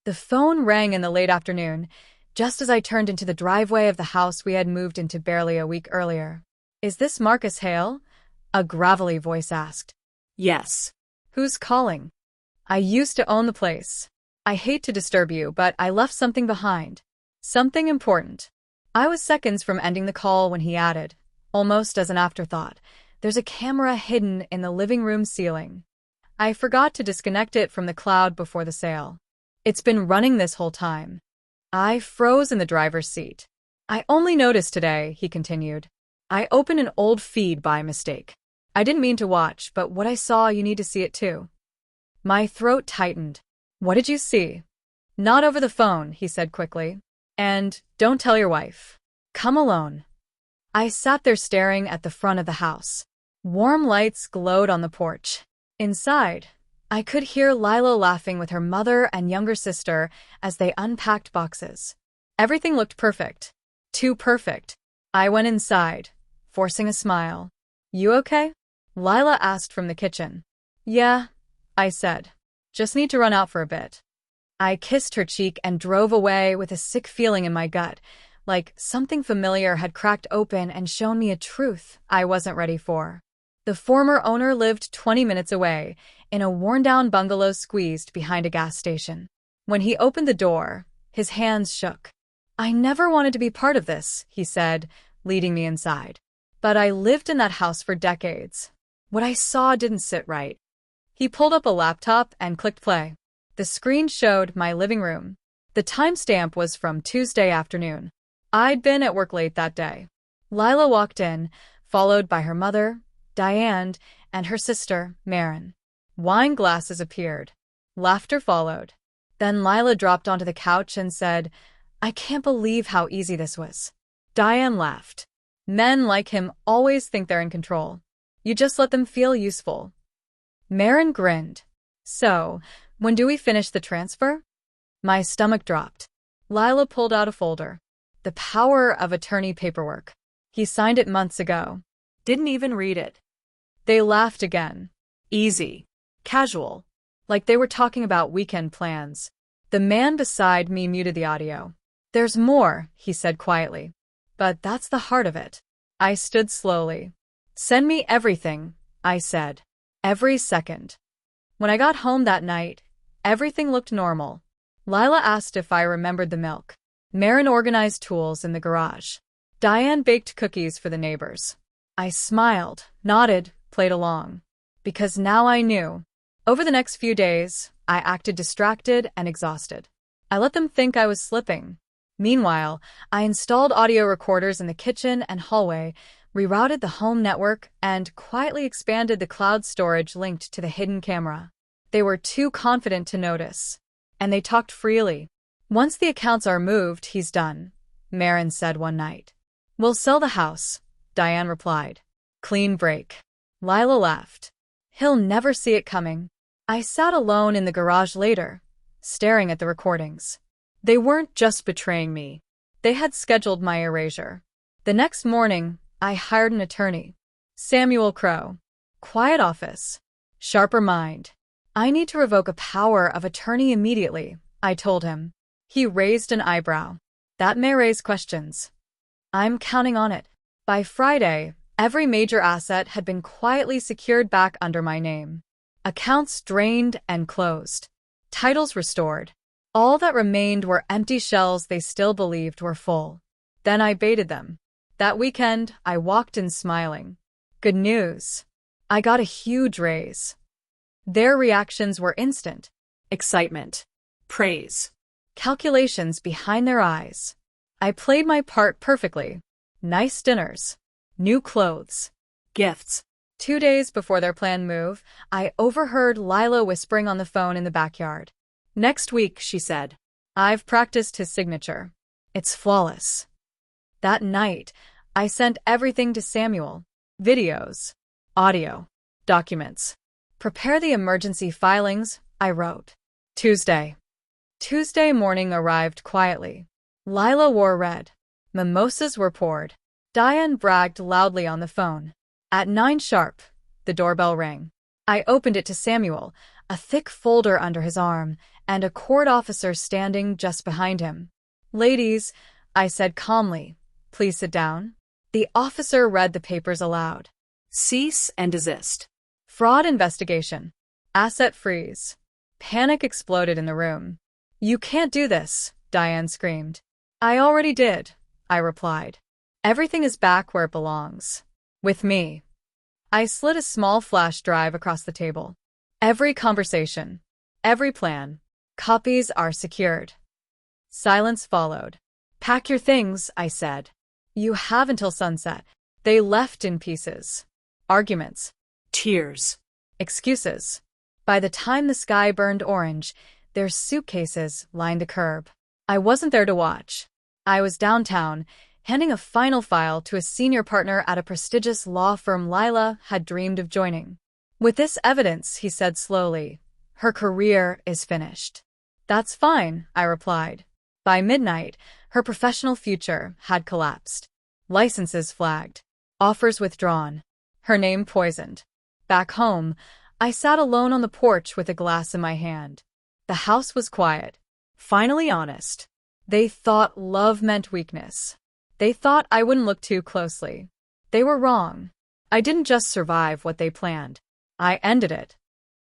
The phone rang in the late afternoon, just as I turned into the driveway of the house we had moved into barely a week earlier. "Is this Marcus Hale?" a gravelly voice asked. Yes. "Who's calling?" "I used to own the place. I hate to disturb you, but I left something behind. Something important." I was seconds from ending the call when he added, almost as an afterthought, "There's a camera hidden in the living room ceiling. I forgot to disconnect it from the cloud before the sale. It's been running this whole time." I froze in the driver's seat. "I only noticed today," he continued. "I opened an old feed by mistake. I didn't mean to watch, but what I saw, you need to see it too." My throat tightened. "What did you see?" "Not over the phone," he said quickly. "And don't tell your wife. Come alone." I sat there staring at the front of the house. Warm lights glowed on the porch. Inside, I could hear Lila laughing with her mother and younger sister as they unpacked boxes. Everything looked perfect. Too perfect. I went inside, forcing a smile. "You okay?" Lila asked from the kitchen. "Yeah," I said. "Just need to run out for a bit." I kissed her cheek and drove away with a sick feeling in my gut, like something familiar had cracked open and shown me a truth I wasn't ready for. The former owner lived 20 minutes away, in a worn-down bungalow squeezed behind a gas station. When he opened the door, his hands shook. "I never wanted to be part of this," he said, leading me inside. "But I lived in that house for decades. What I saw didn't sit right." He pulled up a laptop and clicked play. The screen showed my living room. The timestamp was from Tuesday afternoon. I'd been at work late that day. Lila walked in, followed by her mother, Diane, and her sister, Marin. Wine glasses appeared. Laughter followed. Then Lila dropped onto the couch and said, "I can't believe how easy this was." Diane laughed. "Men like him always think they're in control. You just let them feel useful." Marin grinned. "So, when do we finish the transfer?" My stomach dropped. Lila pulled out a folder. The power of attorney paperwork. He signed it months ago. Didn't even read it. They laughed again. Easy. Casual. Like they were talking about weekend plans. The man beside me muted the audio. "There's more," he said quietly. "But that's the heart of it." I stood slowly. "Send me everything," I said. Every second. When I got home that night, everything looked normal. Lila asked if I remembered the milk. Marin organized tools in the garage. Diane baked cookies for the neighbors. I smiled, nodded, played along. Because now I knew. Over the next few days, I acted distracted and exhausted. I let them think I was slipping. Meanwhile, I installed audio recorders in the kitchen and hallway, rerouted the home network, and quietly expanded the cloud storage linked to the hidden camera. They were too confident to notice. And they talked freely. "Once the accounts are moved, he's done," Marin said one night. "We'll sell the house," Diane replied. Clean break. Lila laughed. "He'll never see it coming." I sat alone in the garage later, staring at the recordings. They weren't just betraying me. They had scheduled my erasure. The next morning, I hired an attorney. Samuel Crow. Quiet office. Sharper mind. "I need to revoke a power of attorney immediately," I told him. He raised an eyebrow. "That may raise questions." "I'm counting on it." By Friday, every major asset had been quietly secured back under my name. Accounts drained and closed. Titles restored. All that remained were empty shells they still believed were full. Then I baited them. That weekend, I walked in smiling. Good news. I got a huge raise. Their reactions were instant. Excitement. Praise. Calculations behind their eyes. I played my part perfectly. Nice dinners. New clothes. Gifts. 2 days before their planned move, I overheard Lila whispering on the phone in the backyard. "Next week," she said. "I've practiced his signature. It's flawless." That night, I sent everything to Samuel. Videos. Audio. Documents. "Prepare the emergency filings," I wrote. Tuesday. Tuesday morning arrived quietly. Lila wore red. Mimosas were poured. Diane bragged loudly on the phone. At 9 sharp, the doorbell rang. I opened it to Samuel, a thick folder under his arm, and a court officer standing just behind him. "Ladies," I said calmly, "please sit down." The officer read the papers aloud. Cease and desist. Fraud investigation. Asset freeze. Panic exploded in the room. "You can't do this," Diane screamed. "I already did," I replied. "Everything is back where it belongs. With me." I slid a small flash drive across the table. Every conversation, every plan, copies are secured. Silence followed. "Pack your things," I said. "You have until sunset." They left in pieces. Arguments. Tears. Excuses. By the time the sky burned orange, their suitcases lined the curb. I wasn't there to watch. I was downtown, handing a final file to a senior partner at a prestigious law firm Lila had dreamed of joining. "With this evidence," he said slowly, "her career is finished." "That's fine," I replied. By midnight, her professional future had collapsed. Licenses flagged. Offers withdrawn. Her name poisoned. Back home, I sat alone on the porch with a glass in my hand. The house was quiet. Finally honest. They thought love meant weakness. They thought I wouldn't look too closely. They were wrong. I didn't just survive what they planned. I ended it.